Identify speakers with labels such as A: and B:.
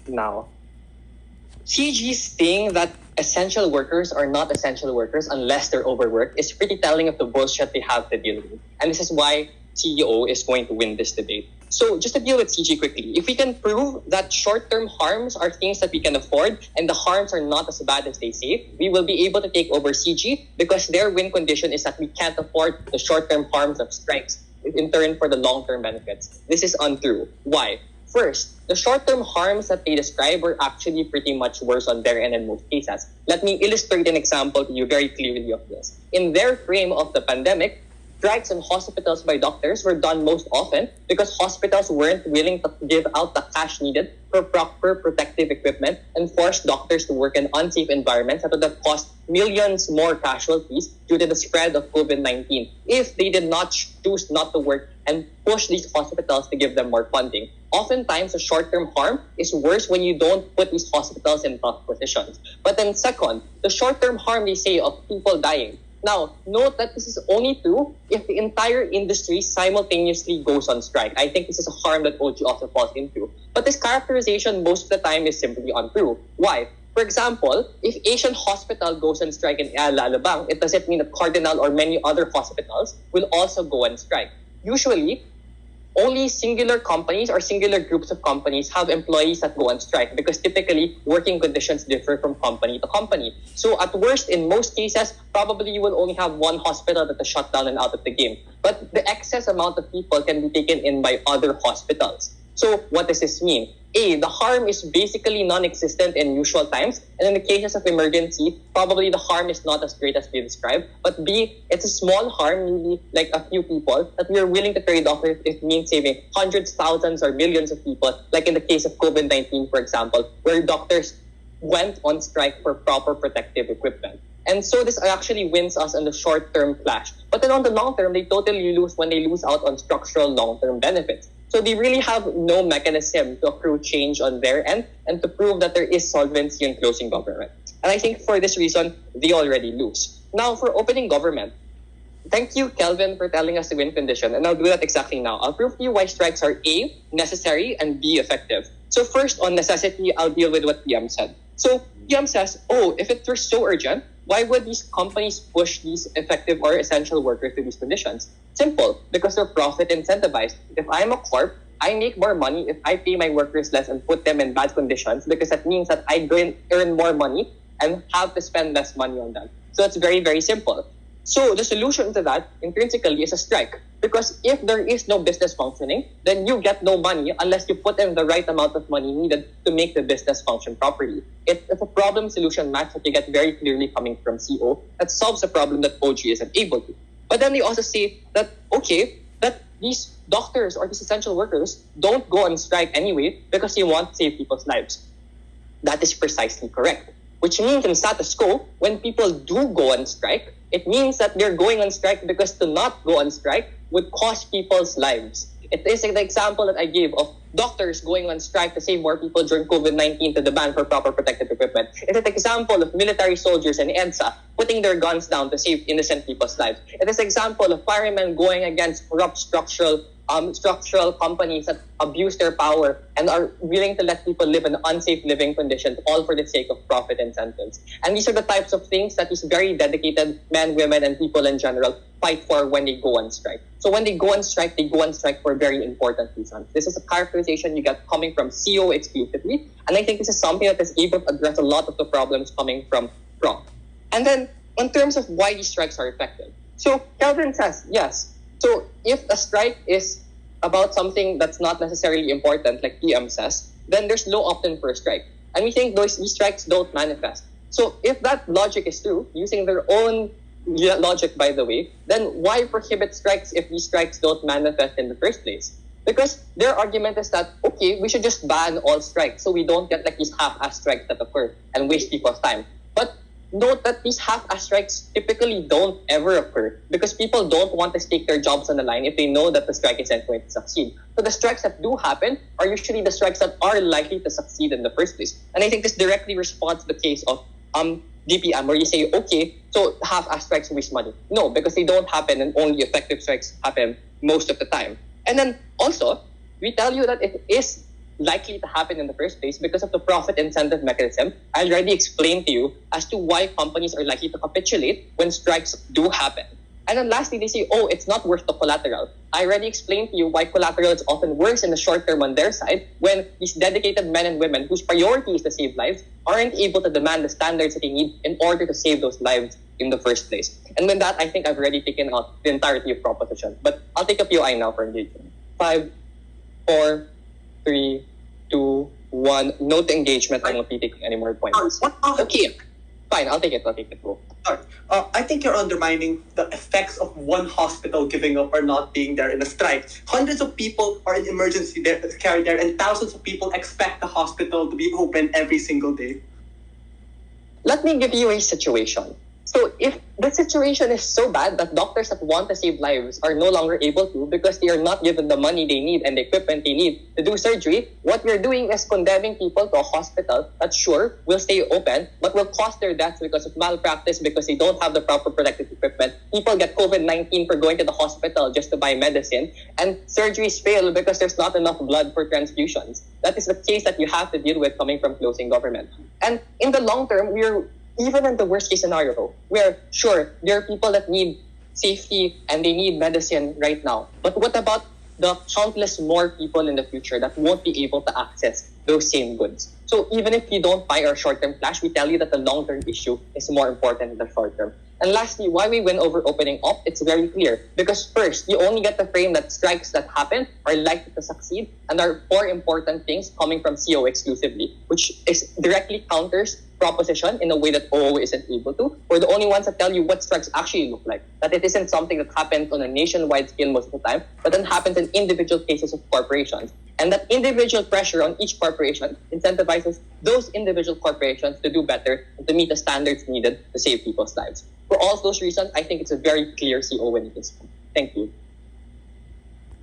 A: now. CG's saying that essential workers are not essential workers unless they're overworked is pretty telling of the bullshit they have to deal with. And this is why CEO is going to win this debate. So just to deal with CG quickly, if we can prove that short-term harms are things that we can afford and the harms are not as bad as they say, we will be able to take over CG because their win condition is that we can't afford the short-term harms of strikes in turn for the long-term benefits. This is untrue. Why? First, the short-term harms that they describe are actually pretty much worse on their end in most cases. Let me illustrate an example to you very clearly of this. In their frame of the pandemic, strikes in hospitals by doctors were done most often because hospitals weren't willing to give out the cash needed for proper protective equipment and forced doctors to work in unsafe environments that would have cost millions more casualties due to the spread of COVID-19 if they did not choose not to work and push these hospitals to give them more funding. Oftentimes, the short-term harm is worse when you don't put these hospitals in tough positions. But then second, the short-term harm they say of people dying. Now, note that this is only true if the entire industry simultaneously goes on strike. I think this is a harm that OG also falls into. But this characterization most of the time is simply untrue. Why? For example, if Asian Hospital goes on strike in Alabang, it doesn't mean that Cardinal or many other hospitals will also go on strike. Usually, only singular companies or singular groups of companies have employees that go on strike because typically working conditions differ from company to company. So at worst, in most cases, probably you will only have one hospital that is shut down and out of the game. But the excess amount of people can be taken in by other hospitals. So what does this mean? A, the harm is basically non-existent in usual times, and in the cases of emergency, probably the harm is not as great as we described. But B, it's a small harm, maybe like a few people, that we are willing to trade off if it means saving hundreds, thousands, or millions of people, like in the case of COVID-19, for example, where doctors went on strike for proper protective equipment. And so this actually wins us in the short-term clash. But then on the long term, they totally lose when they lose out on structural long-term benefits. So they really have no mechanism to accrue change on their end and to prove that there is solvency in closing government. And I think for this reason, they already lose. Now, for opening government, thank you, Kelvin, for telling us the win condition. And I'll do that exactly now. I'll prove to you why strikes are A, necessary, and B, effective. So first, on necessity, I'll deal with what PM said. So PM says, if it were so urgent, why would these companies push these effective or essential workers to these conditions? Simple, because they're profit incentivized. If I'm a corp, I make more money if I pay my workers less and put them in bad conditions because that means that I earn more money and have to spend less money on them. So it's very, very simple. So the solution to that intrinsically is a strike. Because if there is no business functioning, then you get no money unless you put in the right amount of money needed to make the business function properly. It's a problem-solution match that you get very clearly coming from CO that solves a problem that OG isn't able to. But then they also say that, that these doctors or these essential workers don't go on strike anyway because they want to save people's lives. That is precisely correct. Which means in status quo, when people do go on strike, it means that they're going on strike because to not go on strike would cost people's lives. It is the example that I gave of doctors going on strike to save more people during COVID-19 to demand for proper protective equipment. It's an example of military soldiers and EDSA putting their guns down to save innocent people's lives. It is an example of firemen going against corrupt structural companies that abuse their power and are willing to let people live in unsafe living conditions, all for the sake of profit incentives. And these are the types of things that these very dedicated men, women, and people in general fight for when they go on strike. So when they go on strike for very important reasons. This is a characterization you get coming from CO exclusively, and I think this is something that is able to address a lot of the problems coming from PROC. And then, in terms of why these strikes are effective. So Kelvin says, yes, so if a strike is about something that's not necessarily important, like PM says, then there's no opt-in for a strike. And we think these strikes don't manifest. So if that logic is true, using their own logic, by the way, then why prohibit strikes if these strikes don't manifest in the first place? Because their argument is that, we should just ban all strikes so we don't get like these half-ass strikes that occur and waste people's time. But note that these half-ass strikes typically don't ever occur because people don't want to stake their jobs on the line if they know that the strike isn't going to succeed. So the strikes that do happen are usually the strikes that are likely to succeed in the first place. And I think this directly responds to the case of DPM, where you say, so half-ass strikes waste money. No, because they don't happen and only effective strikes happen most of the time. And then also, we tell you that it is likely to happen in the first place because of the profit incentive mechanism. I already explained to you as to why companies are likely to capitulate when strikes do happen. And then lastly, they say, oh, it's not worth the collateral. I already explained to you why collateral is often worse in the short term on their side when these dedicated men and women whose priority is to save lives aren't able to demand the standards that they need in order to save those lives in the first place. And with that, I think I've already taken out the entirety of proposition. But I'll take a POI now for engagement. 5, 4, 3, 2, 1. No to engagement. I won't be taking any more points. Okay. Fine, I'll take it. Go.
B: I think you're undermining the effects of one hospital giving up or not being there in a strike. Hundreds of people are in emergency care there, and thousands of people expect the hospital to be open every single day.
A: Let me give you a situation. So if the situation is so bad that doctors that want to save lives are no longer able to because they are not given the money they need and the equipment they need to do surgery, what we're doing is condemning people to a hospital that sure will stay open but will cost their deaths because of malpractice, because they don't have the proper protective equipment. People get COVID-19 for going to the hospital just to buy medicine, and surgeries fail because there's not enough blood for transfusions. That is the case that you have to deal with coming from closing government. And in the long term, even in the worst case scenario, where sure, there are people that need safety and they need medicine right now. But what about the countless more people in the future that won't be able to access those same goods? So even if you don't buy our short-term flash, we tell you that the long-term issue is more important than the short-term. And lastly, why we win over opening up, it's very clear. Because first, you only get the frame that strikes that happen are likely to succeed and are 4 important things coming from CO exclusively, which is directly counters proposition in a way that OO isn't able to. We're the only ones that tell you what strikes actually look like. That it isn't something that happens on a nationwide scale most of the time, but then happens in individual cases of corporations. And that individual pressure on each corporation incentivizes those individual corporations to do better and to meet the standards needed to save people's lives. For all those reasons, I think it's a very clear CO win at this point. Thank you.